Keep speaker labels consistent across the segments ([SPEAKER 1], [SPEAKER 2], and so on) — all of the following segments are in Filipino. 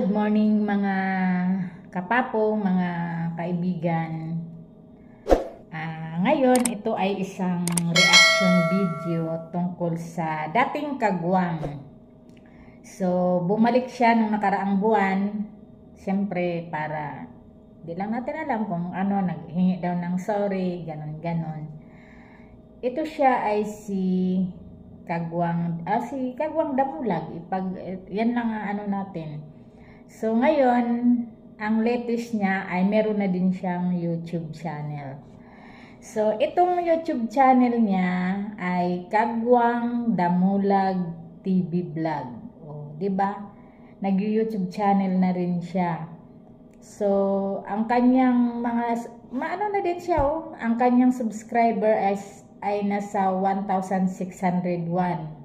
[SPEAKER 1] Good morning mga kapapo, mga kaibigan. Ngayon, ito ay isang reaction video tungkol sa dating kagwang. So, bumalik siya nung nakaraang buwan. Siyempre, para di lang natin alam kung ano, naghingi daw ng sorry, ganon-ganon. Ito siya ay si Kagwang Damulag. Yan lang ang ano natin. So ngayon, ang latest niya ay meron na din siyang YouTube channel. So itong YouTube channel niya ay Kagwang Damulag TV Vlog. Oh, 'di ba? Nag-YouTube channel na rin siya. So ang kanyang maano na din siya, oh. Ang kanyang subscriber ay nasa 1,601.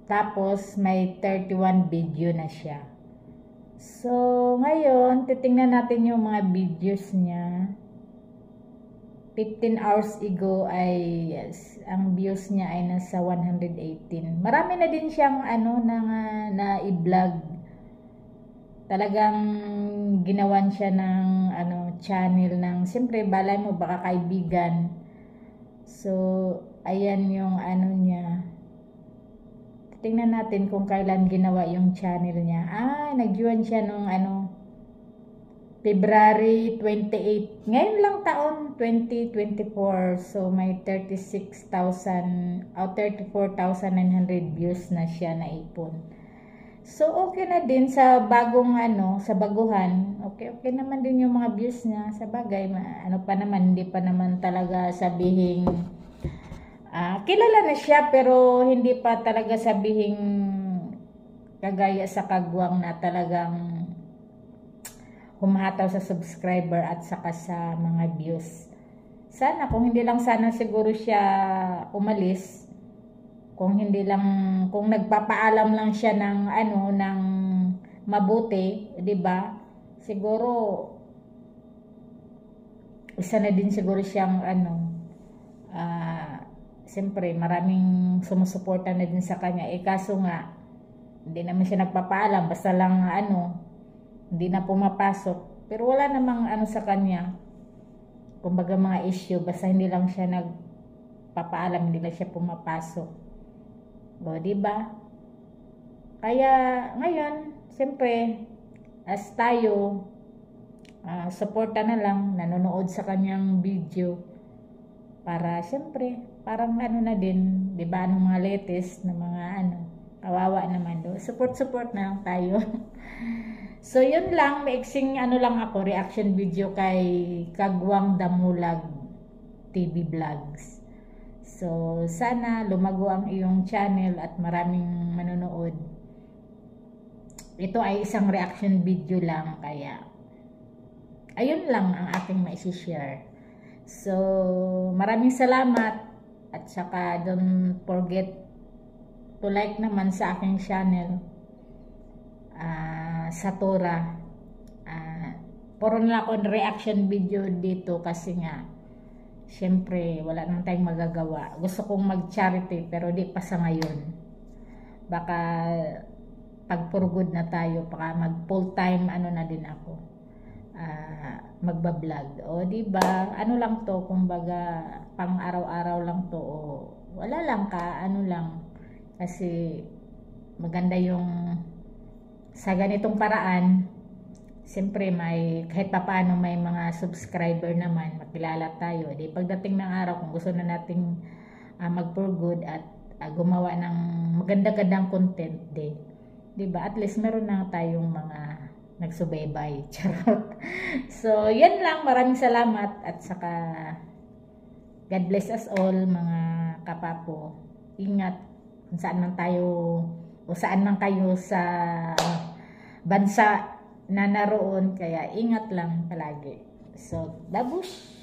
[SPEAKER 1] Tapos may 31 video na siya. So ngayon, titingnan natin yung mga videos niya. 15 hours ago ay ang views niya ay nasa 118. Marami na din siyang na i-vlog. Talagang ginawan siya ng channel ng, siyempre balay mo baka kaibigan. So ayan yung niya. Tingnan natin kung kailan ginawa yung channel niya. Nag-join siya nung February 28. Ngayon lang taon 2024. So may 34,900 views na siya naipon. So okay na din sa bagong sa baguhan. Okay naman din yung mga views niya. Sa bagay, pa naman, hindi pa naman talaga sabihing kilala na siya, pero hindi pa talaga sabihing kagaya sa Kagwang na talagang humahataw sa subscriber at saka sa mga views. Sana, kung hindi lang sana siguro siya umalis, kung nagpapaalam lang siya ng ng mabuti, 'di ba? Siguro isa na din siguro siyang siyempre maraming sumusuporta na din sa kanya. Kaso nga hindi naman siya nagpapaalam, basta lang hindi na pumapasok. Pero wala namang sa kanya. Kumbaga mga issue, basta hindi lang siya nagpapaalam, hindi lang siya pumapasok. O, diba? Kaya ngayon, siyempre, as tayo, suporta na lang, nanonood sa kanyang video para siyempre, parang na din, diba, anong mga latest na mga kawawa naman do. Support na lang tayo. So, yun lang, maiksing lang ako, reaction video kay Kagwang Damulag TV Vlogs. So, sana lumago ang iyong channel at maraming manonood. Ito ay isang reaction video lang, kaya ayun lang ang aking maisi-share. So, maraming salamat at saka don't forget to like naman sa aking channel, sa Tora. Puro na ako reaction video dito kasi nga siyempre, wala nang tayong magagawa. Gusto kong mag-charity, pero di pa sa ngayon. Baka, pag for good na tayo, baka mag-full-time, na din ako. Magbablog. O, diba? Lang to, kumbaga, pang araw-araw lang to. O, wala lang lang. Kasi, maganda yung, sa ganitong paraan, siyempre kahit papaano may mga subscriber naman, makilala tayo. Di pagdating ng araw, kung gusto na nating mag for good at gumawa ng maganda-gandang content din, di ba? At least meron na tayong mga nagsubaybay. Charot. So, yan lang. Maraming salamat at saka God bless us all, mga kapapo. Ingat kung saan man tayo o saan man kayo sa bansa na naroon, kaya ingat lang palagi. So, dabush!